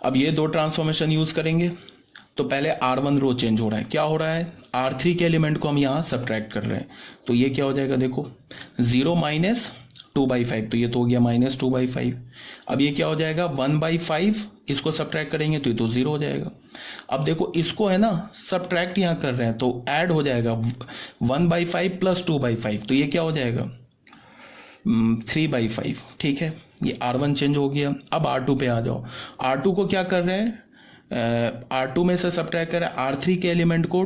अब ये दो ट्रांसफॉर्मेशन यूज करेंगे। तो पहले R1 रो चेंज हो रहा है, क्या हो रहा है, R3 के एलिमेंट को हम यहाँ सब्ट्रैक्ट कर रहे हैं। तो ये क्या हो जाएगा, देखो 0 माइनस 2/5, तो ये तो हो गया माइनस 2/5। अब ये क्या हो जाएगा 1/5, इसको सब्ट्रैक्ट करेंगे तो ये तो 0 हो जाएगा। अब देखो इसको है ना सब्ट्रैक्ट यहाँ कर रहे हैं तो ऐड हो जाएगा 1/5 प्लस 2/5, तो ये क्या हो जाएगा 3/5। ठीक है, ये R1 चेंज हो गया। अब R2 पे आ जाओ। R2 को क्या कर रहे हैं, R2 में से सब्ट्रैक्ट कर रहे हैं, R3 के एलिमेंट को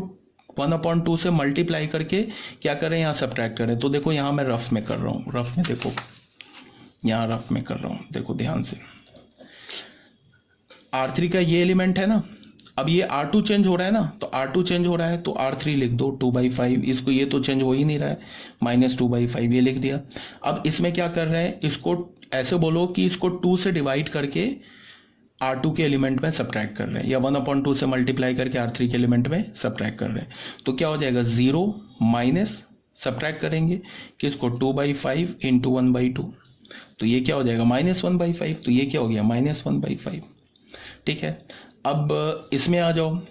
1/2 से मल्टीप्लाई करके क्या कर रहे हैं यहाँ सब्ट्रैक्ट कर रहे हैं। तो देखो यहाँ मैं रफ में कर रहा हूँ, रफ में देखो, यहाँ रफ में कर रहा हूँ, देखो ध्यान से। R3 का ये एलिमेंट है ना, अब ये R2 चेंज हो रहा है ना, तो R2 चेंज हो रहा है तो R3 लिख दो 2/5, इसको ये तो चेंज हो ही नहीं रहा है, माइनस 2/5 ये लिख दिया। अब इसमें क्या कर रहे हैं, इसको ऐसे बोलो कि इसको 2 से डिवाइड करके R2 के एलिमेंट में सब्ट्रैक्ट कर रहे हैं, या 1/2 से मल्टीप्लाई करके R3 के एलिमेंट में सब्ट्रैक्ट कर रहे हैं। तो क्या हो जाएगा 0 माइनस सब्ट्रैक्ट करेंगे कि इसको 2/5 इंटू 1/2, तो ये क्या हो जाएगा माइनस 1/5, तो ये क्या हो गया माइनस 1/5। ठीक है, अब इसमें आ जाओ।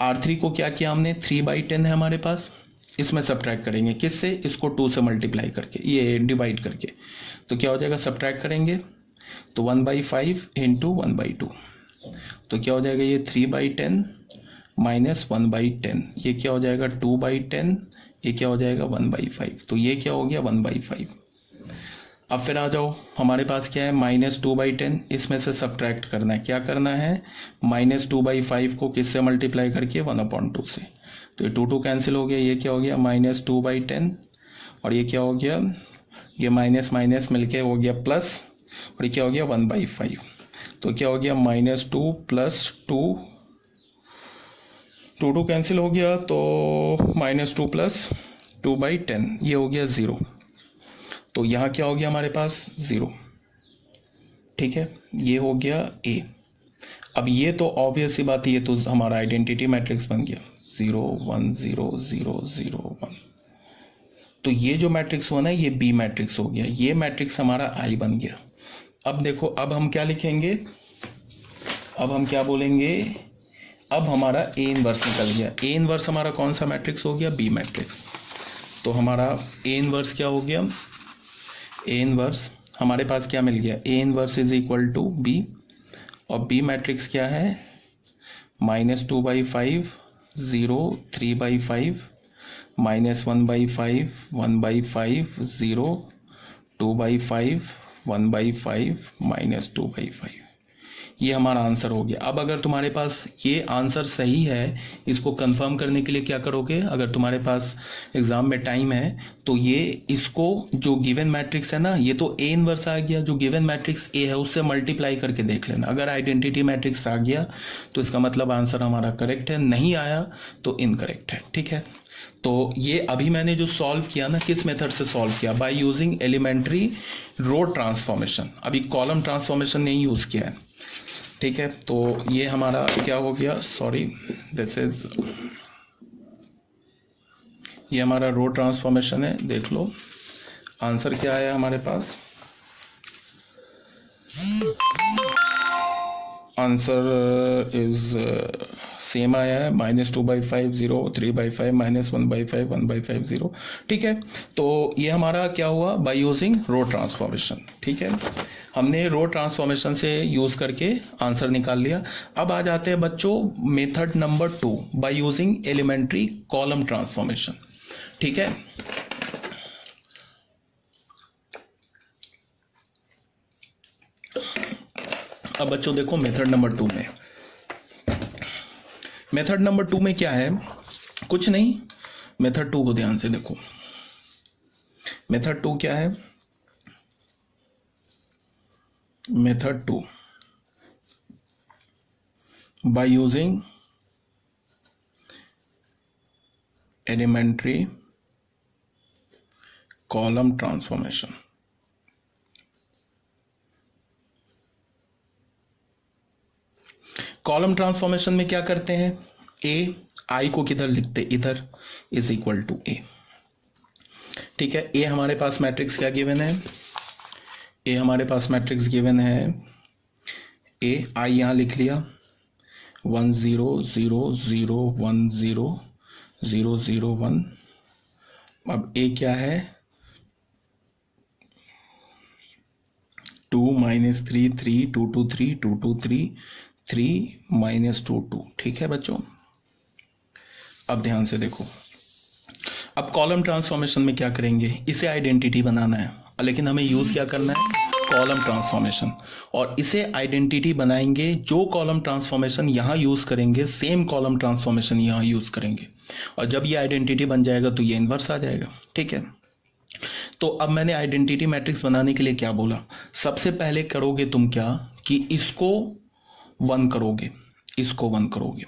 R3 को क्या किया हमने, 3/10 है हमारे पास, इसमें सब्ट्रैक्ट करेंगे किससे, इसको 2 से मल्टीप्लाई करके, ये डिवाइड करके, तो क्या हो जाएगा सब्ट्रैक्ट करेंगे तो 1/5 इंटू 1/2, तो क्या हो जाएगा ये 3/10 माइनस 1/10, ये क्या हो जाएगा 2/10, ये क्या हो जाएगा 1/5, तो ये क्या हो गया 1/5। अब फिर आ जाओ, हमारे पास क्या है माइनस 2/10, इसमें से सब्ट्रैक्ट करना है, क्या करना है माइनस 2/5 को किससे मल्टीप्लाई करके 1/2 से, तो ये 2 कैंसिल हो गया, ये क्या हो गया माइनस 2/10, और ये क्या हो गया, ये माइनस माइनस मिलके हो गया प्लस, और ये क्या हो गया 1/5, तो क्या हो गया -2 प्लस 2 कैंसिल हो गया, तो -2 प्लस 2/10, ये हो गया 0, तो यहाँ क्या हो गया हमारे पास 0। ठीक है, ये हो गया A। अब ये तो ऑब्वियस सी बात है, ये तो हमारा आइडेंटिटी मैट्रिक्स बन गया 0 1 0 0 0 1, तो ये जो मैट्रिक्स हुआ ना ये B मैट्रिक्स हो गया, ये मैट्रिक्स हमारा I बन गया। अब देखो, अब हम क्या लिखेंगे, अब हम क्या बोलेंगे, अब हमारा A इनवर्स निकल गया। A इनवर्स हमारा कौन सा मैट्रिक्स हो गया, B मैट्रिक्स। तो हमारा A इनवर्स क्या हो गया, A इनवर्स हमारे पास क्या मिल गया, A inverse is equal to B, और B मैट्रिक्स क्या है -2/5 0 3/5 -1/5 1/5 0 2/5 1/5 -2/5, ये हमारा आंसर हो गया। अब अगर तुम्हारे पास ये आंसर सही है, इसको कंफर्म करने के लिए क्या करोगे, अगर तुम्हारे पास एग्जाम में टाइम है तो ये इसको जो गिवन मैट्रिक्स है ना, ये तो A इनवर्स आ गया, जो गिवन मैट्रिक्स A है उससे मल्टीप्लाई करके देख लेना, अगर आइडेंटिटी मैट्रिक्स आ गया तो इसका मतलब आंसर हमारा करेक्ट है, नहीं आया तो इनकरेक्ट है। ठीक है, तो ये अभी मैंने जो सॉल्व किया ना, किस मेथड से सॉल्व किया, by using elementary row transformation, अभी कॉलम ट्रांसफॉर्मेशन नहीं यूज किया है। ठीक है, तो ये हमारा क्या हो गया, सॉरी दिस इज, ये हमारा रो ट्रांसफॉर्मेशन है, देख लो आंसर क्या आया हमारे पास। आंसर इज सेम आया है, -2/5 0 3/5 -1/5 1/5 0। ठीक है, तो ये हमारा क्या हुआ, बाय यूजिंग रो ट्रांसफॉर्मेशन। ठीक है, हमने रो ट्रांसफॉर्मेशन से यूज करके आंसर निकाल लिया। अब आ जाते हैं बच्चों method number 2, by using elementary column transformation. ठीक है, अब बच्चों देखो मेथड नंबर 2 में, मेथड नंबर 2 में क्या है, कुछ नहीं, मेथड 2 को ध्यान से देखो। मेथड 2 क्या है, method 2 by using elementary column transformation. Column transformation में क्या करते हैं, ए आई को किधर लिखते, इधर, इज इक्वल टू ए। ठीक है, ए हमारे पास मैट्रिक्स क्या गिवन है, ए हमारे पास मैट्रिक्स गिवन है ए, आई यहाँ लिख लिया 1 0 0 0 1 0 0 0 1। अब ए क्या है 2 -3 3 2 2 3 2 2 3 3 -2 2। ठीक है बच्चों, अब ध्यान से देखो, अब कॉलम ट्रांसफॉर्मेशन में क्या करेंगे, इसे आइडेंटिटी बनाना है, लेकिन हमें यूज क्या करना है, कॉलम ट्रांसफॉर्मेशन। और इसे आइडेंटिटी बनाएंगे, जो कॉलम ट्रांसफॉर्मेशन यहां यूज करेंगे सेम कॉलम ट्रांसफॉर्मेशन यहां यूज करेंगे, और जब ये आइडेंटिटी बन जाएगा तो ये इन्वर्स आ जाएगा। ठीक है, तो अब मैंने आइडेंटिटी मैट्रिक्स बनाने के लिए क्या बोला, सबसे पहले करोगे तुम क्या कि इसको 1 करोगे, इसको 1 करोगे।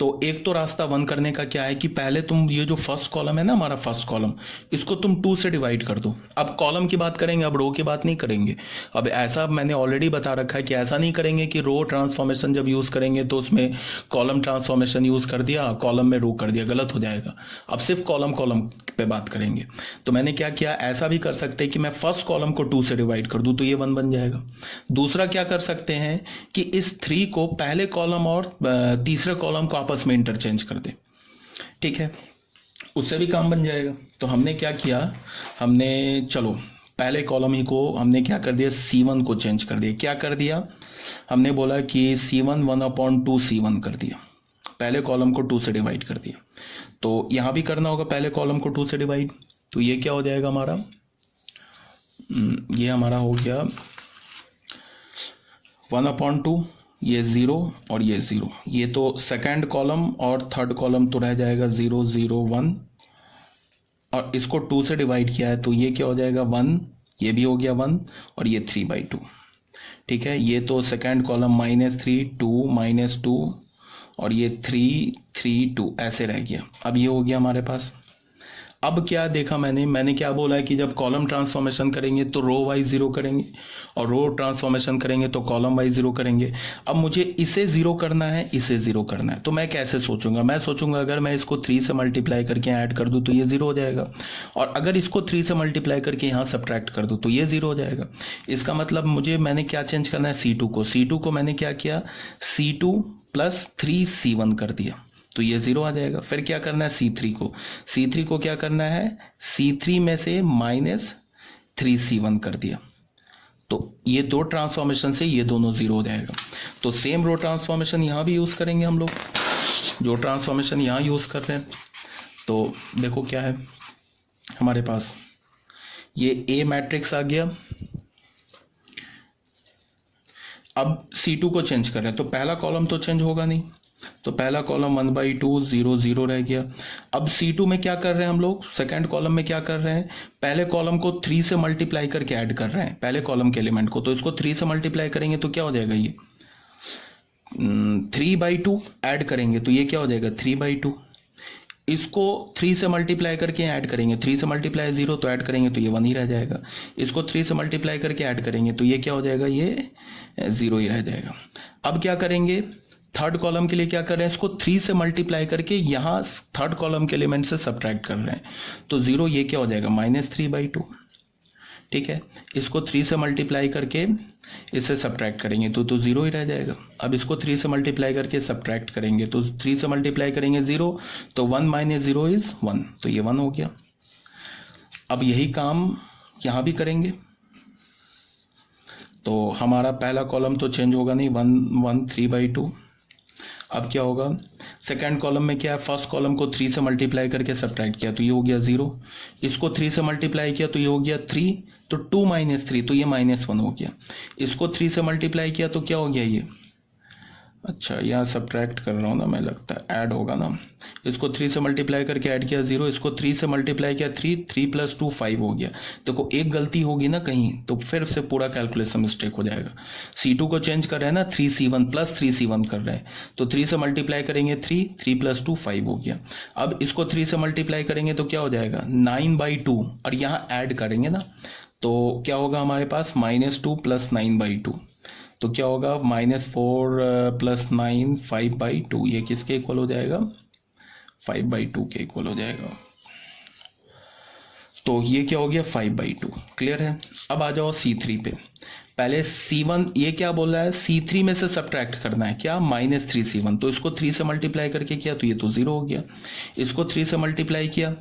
तो एक तो रास्ता 1 करने का क्या है कि पहले तुम ये जो फर्स्ट कॉलम है ना, हमारा फर्स्ट कॉलम, इसको तुम 2 से डिवाइड कर दो। अब कॉलम की बात करेंगे, अब रो की बात नहीं करेंगे। अब ऐसा मैंने ऑलरेडी बता रखा है कि ऐसा नहीं करेंगे कि रो ट्रांसफॉर्मेशन जब यूज करेंगे तो उसमें कॉलम ट्रांसफॉर्मेशन यूज कर दिया, कॉलम में रो कर दिया, गलत हो जाएगा। अब सिर्फ कॉलम कॉलम पे बात करेंगे। तो मैंने क्या किया, ऐसा भी कर सकते हैं कि मैं फर्स्ट कॉलम को 2 से डिवाइड कर दूं तो ये 1 बन जाएगा। दूसरा क्या कर सकते हैं कि इस 3 को पहले कॉलम और तीसरे कॉलम को आपस में इंटरचेंज कर दे। ठीक है, उससे भी काम बन जाएगा। तो हमने क्या किया, हमने चलो पहले कॉलम ही को हमने क्या कर दिया, C1 को चेंज कर दिया। क्या कर दिया, हमने बोला कि C1 1/2 C1 कर दिया, पहले कॉलम को 2 से डिवाइड कर दिया। तो यहां भी करना होगा पहले कॉलम को 2 से डिवाइड। तो ये क्या हो जाएगा हमारा, ये हमारा हो गया 1/2, ये 0 और ये 0। ये तो सेकंड कॉलम और थर्ड कॉलम तो रह जाएगा 0 0 1, और इसको 2 से डिवाइड किया है तो ये क्या हो जाएगा 1, ये भी हो गया 1, और ये 3/2। ठीक है, ये तो सेकंड कॉलम -3 2 -2, और ये 3 3 2 ऐसे रह गया। अब ये हो गया हमारे पास। अब क्या देखा मैंने क्या बोला है कि जब कॉलम ट्रांसफॉर्मेशन करेंगे तो रो वाइज 0 करेंगे, और रो ट्रांसफॉर्मेशन करेंगे तो कॉलम वाइज 0 करेंगे। अब मुझे इसे 0 करना है, इसे 0 करना है, तो मैं कैसे सोचूंगा, मैं सोचूंगा अगर मैं इसको 3 से मल्टीप्लाई करके ऐड कर दूं तो ये 0 हो जाएगा, और अगर इसको 3 से मल्टीप्लाई करके यहाँ सब्ट्रैक्ट कर दूं तो ये 0 हो जाएगा। इसका मतलब मैंने क्या चेंज करना है, C2 को मैंने क्या किया, C2 + 3C1 कर दिया, तो ये 0 आ जाएगा। फिर क्या करना है, C3 को क्या करना है, C3 में से -3C1 कर दिया, तो ये दो ट्रांसफॉर्मेशन से ये दोनों 0 हो जाएगा। तो सेम रो ट्रांसफॉर्मेशन यहां भी यूज करेंगे हम लोग, जो ट्रांसफॉर्मेशन यहां यूज कर रहे हैं। तो देखो क्या है हमारे पास, ये A मैट्रिक्स आ गया। अब C2 को चेंज कर रहे हैं तो पहला कॉलम तो चेंज होगा नहीं, तो पहला कॉलम 1/2 0 0 रह गया। अब C2 में क्या कर रहे हैं हम लोग, सेकंड कॉलम में क्या कर रहे हैं, पहले कॉलम को 3 से मल्टीप्लाई करके ऐड कर रहे हैं, पहले कॉलम के एलिमेंट को। तो इसको 3 से मल्टीप्लाई करेंगे तो क्या हो जाएगा, ये 3/2 ऐड करेंगे तो ये क्या हो जाएगा 3/2। इसको 3 से मल्टीप्लाई करके ऐड करेंगे, 3 से मल्टीप्लाई 0 तो ऐड करेंगे तो ये 1 ही रह जाएगा। इसको 3 से मल्टीप्लाई करके ऐड करेंगे तो ये क्या हो जाएगा, ये 0 ही रह जाएगा। अब क्या करेंगे, थर्ड कॉलम के लिए क्या कर रहे हैं, इसको 3 से मल्टीप्लाई करके यहाँ थर्ड कॉलम के एलिमेंट से सब्ट्रैक्ट कर रहे हैं, तो 0 ये क्या हो जाएगा -3/2। ठीक है, इसको 3 से मल्टीप्लाई करके इससे सब्ट्रैक्ट करेंगे तो 0 ही रह जाएगा। अब इसको 3 से मल्टीप्लाई करके सब्ट्रैक्ट करेंगे तो 3 से मल्टीप्लाई करेंगे 0, तो 1 - 0 इज 1, तो ये 1 हो गया। अब यही काम यहाँ भी करेंगे, तो हमारा पहला कॉलम तो चेंज होगा नहीं, 1 1 3/2। अब क्या होगा, सेकंड कॉलम में क्या है, फर्स्ट कॉलम को 3 से मल्टीप्लाई करके सब्ट्रैक्ट किया तो ये हो गया 0, इसको 3 से मल्टीप्लाई किया तो ये हो गया 3, तो 2 - 3 तो ये -1 हो गया। इसको 3 से मल्टीप्लाई किया तो क्या हो गया ये, अच्छा यहाँ सब्ट्रैक्ट कर रहा हूँ ना मैं, लगता है ऐड होगा ना। इसको 3 से मल्टीप्लाई करके ऐड किया 0, इसको 3 से मल्टीप्लाई किया 3 + 2 5 हो गया। देखो एक गलती होगी ना कहीं तो फिर से पूरा कैलकुलेशन मिस्टेक हो जाएगा। C2 को चेंज कर रहे हैं ना, 3C1 + 3C1 कर रहे हैं, तो 3 से मल्टीप्लाई करेंगे 3 + 2 5 हो गया। अब इसको 3 से मल्टीप्लाई करेंगे तो क्या हो जाएगा 9/2, और यहाँ ऐड करेंगे ना तो क्या होगा हमारे पास -2 + 9/2, तो क्या होगा -4 + 9 5/2, ये किसके इक्वल हो जाएगा 5/2 के इक्वल हो जाएगा। तो ये क्या हो गया 5/2, क्लियर है। अब आ जाओ C3 पे। पहले C1 ये क्या बोल रहा है, C3 में से सब्ट्रैक्ट करना है क्या, -3C1। तो इसको 3 से मल्टीप्लाई करके किया तो ये तो 0 हो गया। इसको 3 से मल्टीप्लाई किया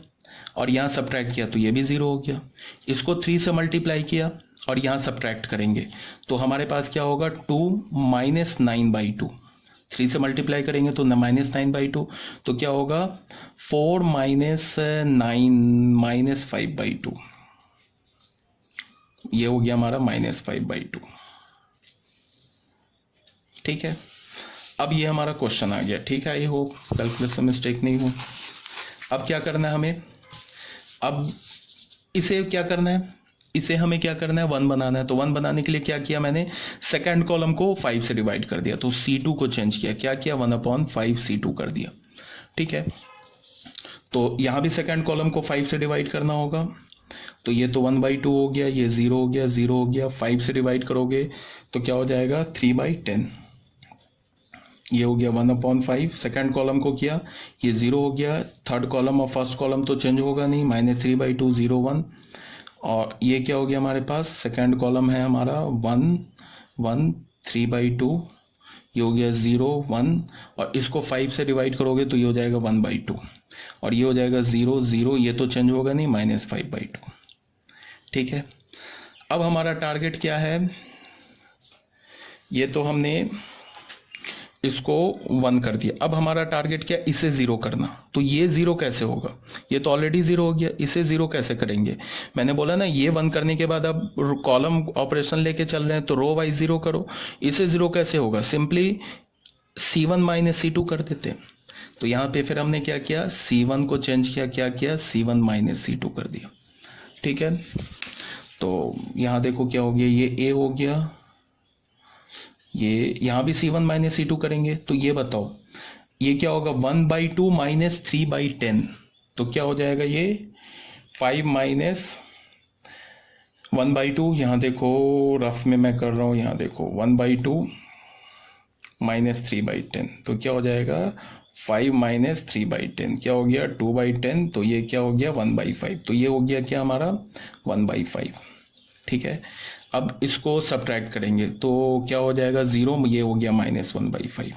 और यहाँ सब्ट्रैक्ट किया तो ये भी 0 हो गया। इसको 3 से मल्टीप्लाई किया और यहाँ सब्ट्रैक्ट करेंगे तो हमारे पास क्या होगा, 2 -9/2। 3 से मल्टीप्लाई करेंगे तो -9/2, तो क्या होगा 4 -9 -5/2। ये हो गया हमारा -5/2। ठीक है, अब ये हमारा क्वेश्चन आ गया। ठीक है, आई होप कैलकुलेशन मिस्टेक नहीं हो। अब क्या करना है हमें, अब इसे क्या करना है, इसे हमें क्या करना है, 1 बनाना है। तो 1 बनाने के लिए क्या किया मैंने, सेकंड कॉलम को 5 से डिवाइड कर दिया, तो C2 को चेंज किया, क्या किया 1/5 C2 कर दिया। ठीक है, तो यहां भी सेकंड कॉलम को 5 से डिवाइड करना होगा, तो ये तो 1/2 हो गया, ये 0 हो गया, 0 हो गया। 5 से डिवाइड करोगे तो क्या हो जाएगा 3/10। ये हो गया 1/5। सेकंड कॉलम को किया, ये 0 हो गया। थर्ड कॉलम और फर्स्ट कॉलम तो चेंज होगा नहीं, -3/2 0 1। और ये क्या हो गया हमारे पास, सेकंड कॉलम है हमारा 1 1 3/2, ये हो गया 0 1। और इसको 5 से डिवाइड करोगे तो ये हो जाएगा 1/2 और ये हो जाएगा 0 0, ये तो चेंज होगा नहीं, -5/2। ठीक है, अब हमारा टारगेट क्या है, ये तो हमने इसको 1 कर दिया। अब हमारा टारगेट क्या, इसे 0 करना। तो ये 0 कैसे होगा, ये तो ऑलरेडी 0 हो गया, इसे 0 कैसे करेंगे। मैंने बोला ना, ये 1 करने के बाद अब कॉलम ऑपरेशन लेके चल रहे हैं तो रो वाइज 0 करो। इसे 0 कैसे होगा, सिंपली C1 -C2 कर देते। तो यहाँ पे फिर हमने क्या किया, C1 को चेंज किया, क्या किया C1 -C2 कर दिया। ठीक है, तो यहाँ देखो क्या हो गया, ये A हो गया, ये यहाँ भी C1 -C2 करेंगे। तो ये बताओ ये क्या होगा, 1/2 -3/10। तो क्या हो जाएगा ये 5 -1/2। यहाँ देखो रफ में मैं कर रहा हूँ, यहाँ देखो 1/2 -3/10, तो क्या हो जाएगा 5 -3/10, क्या हो गया 2/10। तो ये क्या हो गया 1/5, तो ये हो गया क्या हमारा 1/5। ठीक है, अब इसको सब्ट्रैक्ट करेंगे तो क्या हो जाएगा 0, ये हो गया -1/5,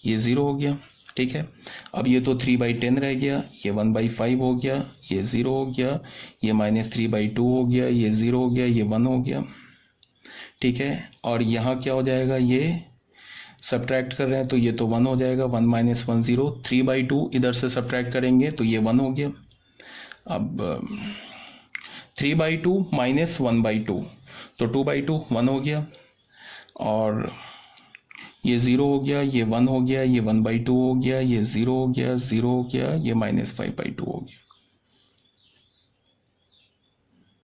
ये 0 हो गया। ठीक है, अब ये तो 3/10 रह गया, ये 1/5 हो गया, ये 0 हो गया, ये -3/2 हो गया, ये 0 हो गया, ये 1 हो गया। ठीक है, और यहाँ क्या हो जाएगा, ये सब्ट्रैक्ट कर रहे हैं तो ये तो 1 हो जाएगा, 1 - 1 0। 3/2 इधर से सब्ट्रैक्ट करेंगे तो ये 1 हो गया। अब 3/2 -1/2, तो 2/2 1 हो गया, और ये 0 हो गया, ये 1 हो गया, ये 1/2 हो गया, ये 0 हो गया, 0 हो गया, ये -5/2 हो गया।